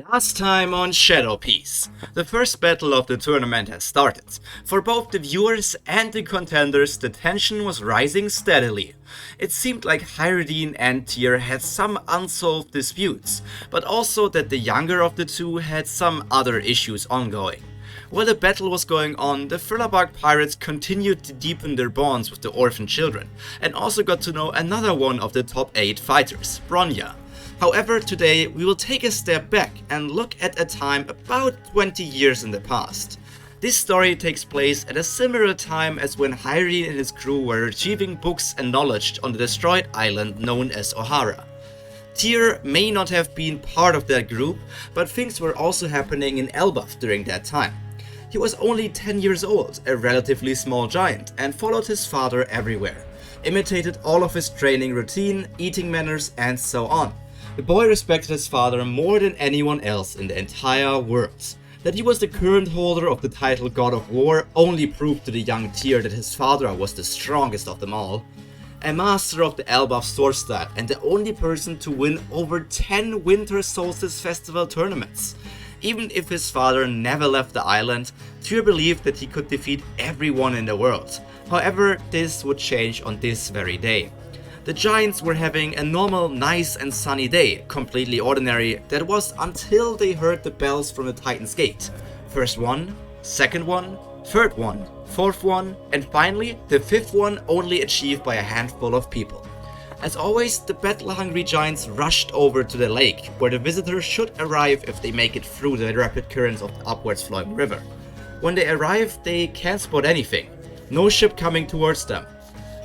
Last time on Shadow Piece, the first battle of the tournament has started. For both the viewers and the contenders, the tension was rising steadily. It seemed like Hyrodine and Tyr had some unsolved disputes, but also that the younger of the two had some other issues ongoing. While the battle was going on, the Strawhat Pirates continued to deepen their bonds with the orphan children, and also got to know another one of the top 8 fighters, Bronya. However, today we will take a step back and look at a time about 20 years in the past. This story takes place at a similar time as when Hyrodine and his crew were retrieving books and knowledge on the destroyed island known as Ohara. Tyr may not have been part of that group, but things were also happening in Elbaf during that time. He was only 10 years old, a relatively small giant, and followed his father everywhere, imitated all of his training routine, eating manners, and so on. The boy respected his father more than anyone else in the entire world. That he was the current holder of the title God of War only proved to the young Tyr that his father was the strongest of them all. A master of the Elbaf sword style and the only person to win over 10 Winter Solstice Festival tournaments. Even if his father never left the island, Tyr believed that he could defeat everyone in the world. However, this would change on this very day. The giants were having a normal, nice and sunny day, completely ordinary. That was until they heard the bells from the Titan's Gate. First one, second one, third one, fourth one, and finally the fifth one, only achieved by a handful of people. As always, the battle-hungry giants rushed over to the lake, where the visitors should arrive if they make it through the rapid currents of the upwards flowing river. When they arrive, they can't spot anything. No ship coming towards them.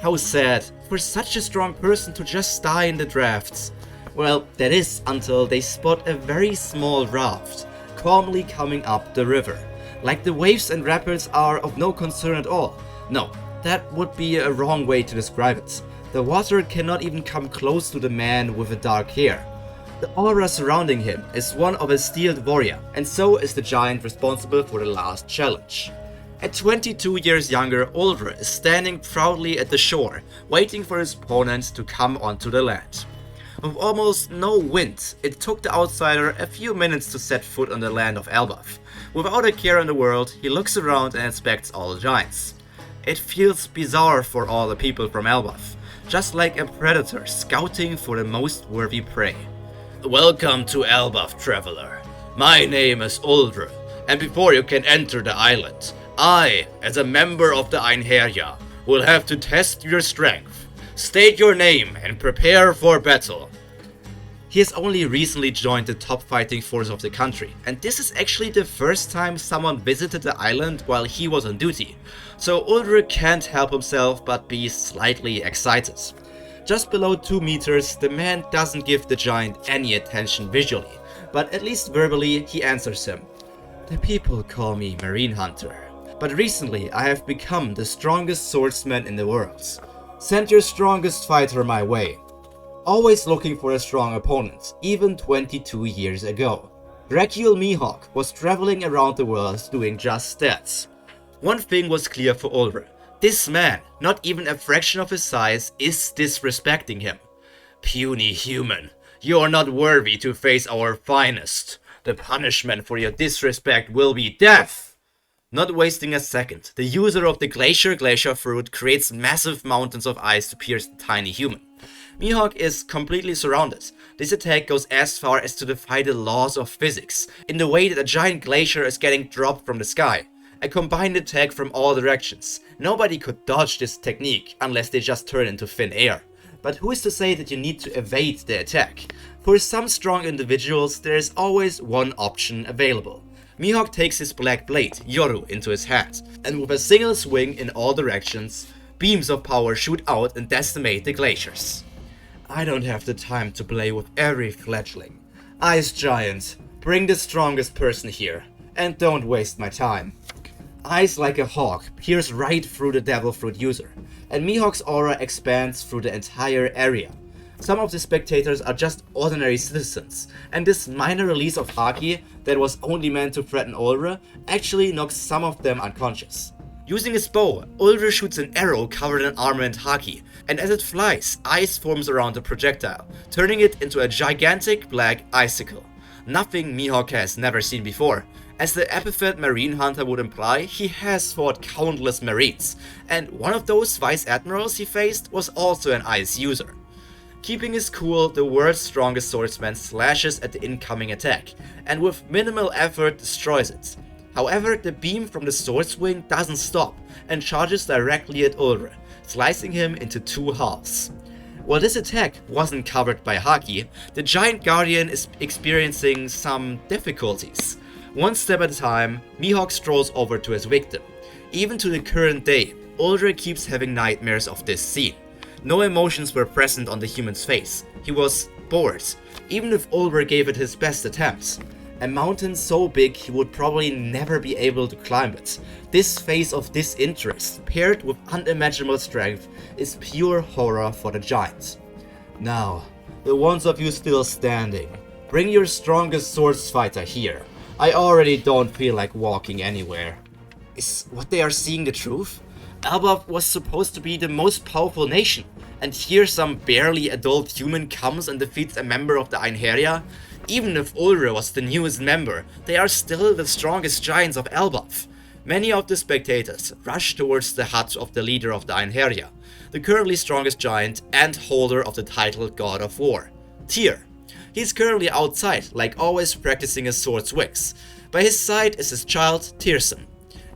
How sad, for such a strong person to just die in the drafts. Well, that is until they spot a very small raft, calmly coming up the river. Like the waves and rapids are of no concern at all. No, that would be a wrong way to describe it. The water cannot even come close to the man with the dark hair. The aura surrounding him is one of a steeled warrior, and so is the giant responsible for the last challenge. At 22 years younger, Uldre is standing proudly at the shore, waiting for his opponent to come onto the land. With almost no wind, it took the outsider a few minutes to set foot on the land of Elbaf. Without a care in the world, he looks around and inspects all the giants. It feels bizarre for all the people from Elbaf, just like a predator scouting for the most worthy prey. Welcome to Elbaf, traveler. My name is Uldre, and before you can enter the island, I, as a member of the Einherja, will have to test your strength. State your name and prepare for battle. He has only recently joined the top fighting force of the country, and this is actually the first time someone visited the island while he was on duty, so Uldre can't help himself but be slightly excited. Just below 2 meters, the man doesn't give the giant any attention visually, but at least verbally he answers him. The people call me Marine Hunter. But recently I have become the strongest swordsman in the world. Send your strongest fighter my way. Always looking for a strong opponent, even 22 years ago. Dracul Mihawk was traveling around the world doing just that. One thing was clear for Uldre. This man, not even a fraction of his size, is disrespecting him. Puny human, you are not worthy to face our finest. The punishment for your disrespect will be death. Not wasting a second, the user of the Glacier Fruit creates massive mountains of ice to pierce the tiny human. Mihawk is completely surrounded. This attack goes as far as to defy the laws of physics, in the way that a giant glacier is getting dropped from the sky. A combined attack from all directions. Nobody could dodge this technique unless they just turn into thin air. But who is to say that you need to evade the attack? For some strong individuals, there is always one option available. Mihawk takes his black blade, Yoru, into his hand, and with a single swing in all directions, beams of power shoot out and decimate the glaciers. I don't have the time to play with every fledgling. Ice Giant, bring the strongest person here, and don't waste my time. Eyes like a hawk pierce right through the Devil Fruit user, and Mihawk's aura expands through the entire area. Some of the spectators are just ordinary citizens, and this minor release of Haki that was only meant to threaten Uldre actually knocks some of them unconscious. Using his bow, Uldre shoots an arrow covered in armor and Haki, and as it flies, ice forms around the projectile, turning it into a gigantic black icicle. nothing Mihawk has never seen before. As the epithet Marine Hunter would imply, he has fought countless Marines, and one of those Vice Admirals he faced was also an ice user. Keeping his cool, the world's strongest swordsman slashes at the incoming attack, and with minimal effort destroys it. However, the beam from the sword swing doesn't stop, and charges directly at Ulre, slicing him into two halves. While this attack wasn't covered by Haki, the giant guardian is experiencing some difficulties. One step at a time, Mihawk strolls over to his victim. Even to the current day, Ulre keeps having nightmares of this scene. No emotions were present on the human's face. He was bored, even if Ulre gave it his best attempts. A mountain so big he would probably never be able to climb it. This face of disinterest, paired with unimaginable strength, is pure horror for the giant. Now, the ones of you still standing, bring your strongest swords fighter here. I already don't feel like walking anywhere. Is what they are seeing the truth? Elbaf was supposed to be the most powerful nation, and here some barely adult human comes and defeats a member of the Einherjar? Even if Ulre was the newest member, they are still the strongest giants of Elbaf. Many of the spectators rush towards the hut of the leader of the Einherjar, the currently strongest giant and holder of the title God of War, Tyr. He's currently outside, like always practicing his sword swings. By his side is his child, Tyrson.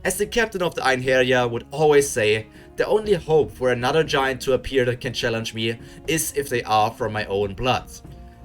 As the captain of the Einherjar would always say, the only hope for another giant to appear that can challenge me is if they are from my own blood.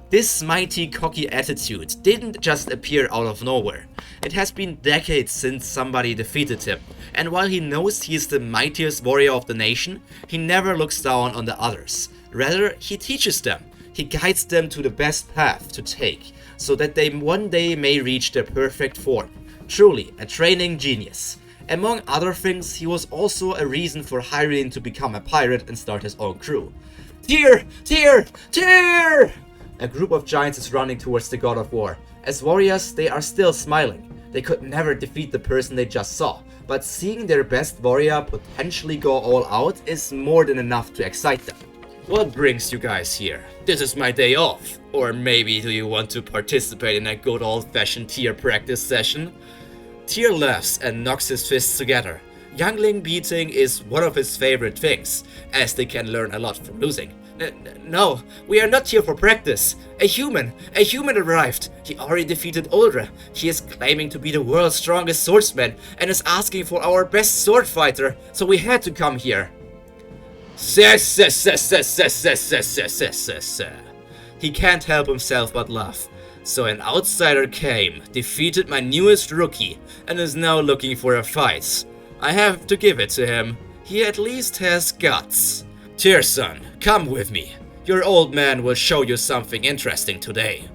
This mighty, cocky attitude didn't just appear out of nowhere. It has been decades since somebody defeated him, and while he knows he is the mightiest warrior of the nation, he never looks down on the others. Rather, he teaches them. He guides them to the best path to take, so that they one day may reach their perfect form. Truly, a training genius. Among other things, he was also a reason for Hyrule to become a pirate and start his own crew. Tyr! Tyr! Tyr! A group of giants is running towards the God of War. As warriors, they are still smiling. They could never defeat the person they just saw, but seeing their best warrior potentially go all out is more than enough to excite them. What brings you guys here? This is my day off. Or maybe do you want to participate in a good old-fashioned Tyr practice session? Tyr laughs and knocks his fists together. Youngling beating is one of his favorite things, as they can learn a lot from losing. No, we are not here for practice. A human arrived. He already defeated Ulre. He is claiming to be the world's strongest swordsman and is asking for our best sword fighter, so we had to come here. He can't help himself but laugh. So an outsider came, defeated my newest rookie, and is now looking for a fight. I have to give it to him. He at least has guts. Tyrson, come with me. Your old man will show you something interesting today.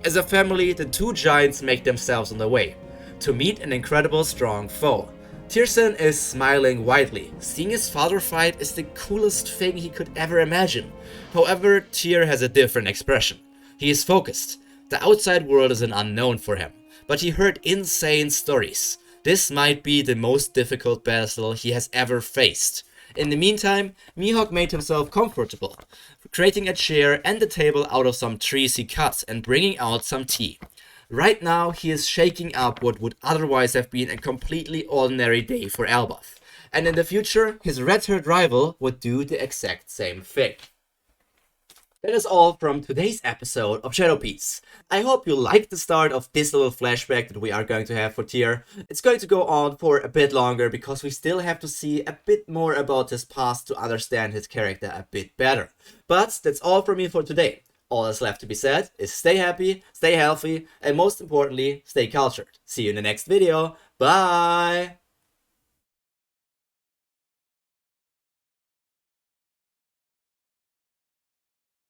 As a family, the two giants make themselves on the way to meet an incredible strong foe. Tyrson is smiling widely. Seeing his father fight is the coolest thing he could ever imagine. However, Tyr has a different expression. He is focused. The outside world is an unknown for him, but he heard insane stories. This might be the most difficult battle he has ever faced. In the meantime, Mihawk made himself comfortable, creating a chair and a table out of some trees he cut and bringing out some tea. Right now, he is shaking up what would otherwise have been a completely ordinary day for Elbaf. And in the future, his red-haired rival would do the exact same thing. That is all from today's episode of Shadow Piece. I hope you liked the start of this little flashback that we are going to have for Tyr. It's going to go on for a bit longer because we still have to see a bit more about his past to understand his character a bit better. But that's all from me for today. All that's left to be said is stay happy, stay healthy, and most importantly, stay cultured. See you in the next video. Bye!